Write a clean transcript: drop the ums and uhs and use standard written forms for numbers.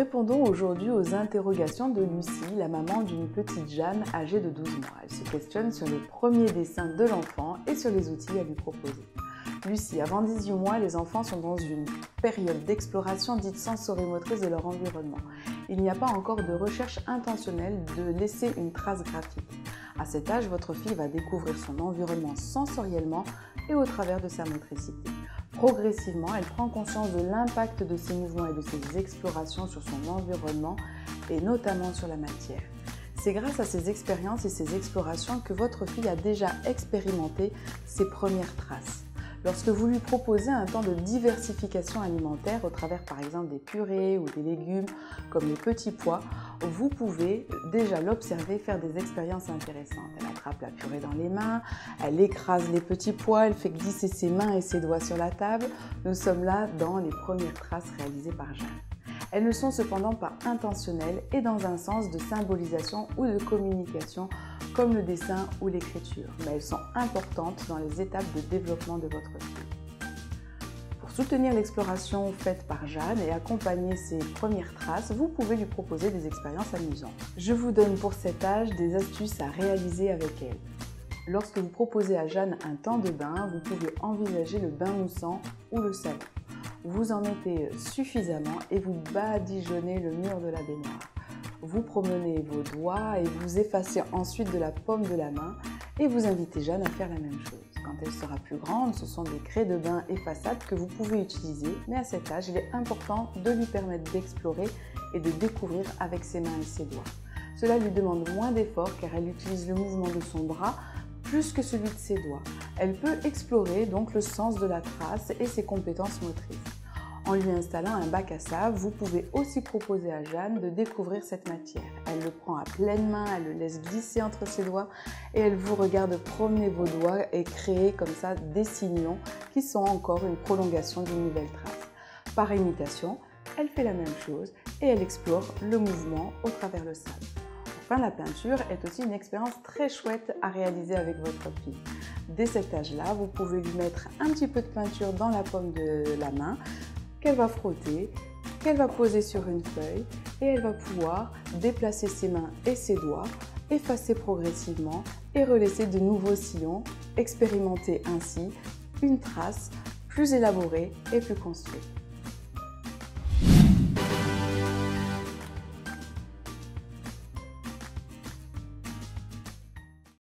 Répondons aujourd'hui aux interrogations de Lucie, la maman d'une petite Jeanne âgée de 12 mois. Elle se questionne sur les premiers dessins de l'enfant et sur les outils à lui proposer. Lucie, avant 18 mois, les enfants sont dans une période d'exploration dite sensorimotrice de leur environnement. Il n'y a pas encore de recherche intentionnelle de laisser une trace graphique. À cet âge, votre fille va découvrir son environnement sensoriellement et au travers de sa motricité. Progressivement, elle prend conscience de l'impact de ses mouvements et de ses explorations sur son environnement et notamment sur la matière. C'est grâce à ces expériences et ces explorations que votre fille a déjà expérimenté ses premières traces. Lorsque vous lui proposez un temps de diversification alimentaire au travers par exemple des purées ou des légumes comme les petits pois, vous pouvez déjà l'observer faire des expériences intéressantes. Elle attrape la purée dans les mains, elle écrase les petits pois, elle fait glisser ses mains et ses doigts sur la table. Nous sommes là dans les premières traces réalisées par Jeanne. Elles ne sont cependant pas intentionnelles et dans un sens de symbolisation ou de communication comme le dessin ou l'écriture, mais elles sont importantes dans les étapes de développement de votre fille. Pour soutenir l'exploration faite par Jeanne et accompagner ses premières traces, vous pouvez lui proposer des expériences amusantes. Je vous donne pour cet âge des astuces à réaliser avec elle. Lorsque vous proposez à Jeanne un temps de bain, vous pouvez envisager le bain moussant ou le savon. Vous en mettez suffisamment et vous badigeonnez le mur de la baignoire. Vous promenez vos doigts et vous effacez ensuite de la paume de la main et vous invitez Jeanne à faire la même chose. Quand elle sera plus grande, ce sont des craies de bain effaçables que vous pouvez utiliser, mais à cet âge, il est important de lui permettre d'explorer et de découvrir avec ses mains et ses doigts. Cela lui demande moins d'efforts car elle utilise le mouvement de son bras plus que celui de ses doigts. Elle peut explorer donc le sens de la trace et ses compétences motrices. En lui installant un bac à sable, vous pouvez aussi proposer à Jeanne de découvrir cette matière. Elle le prend à pleine main, elle le laisse glisser entre ses doigts et elle vous regarde promener vos doigts et créer comme ça des sillons qui sont encore une prolongation d'une nouvelle trace. Par imitation, elle fait la même chose et elle explore le mouvement au travers le sable. Enfin, la peinture est aussi une expérience très chouette à réaliser avec votre fille. Dès cet âge-là, vous pouvez lui mettre un petit peu de peinture dans la paume de la main qu'elle va frotter, qu'elle va poser sur une feuille et elle va pouvoir déplacer ses mains et ses doigts, effacer progressivement et relaisser de nouveaux sillons, expérimenter ainsi une trace plus élaborée et plus construite.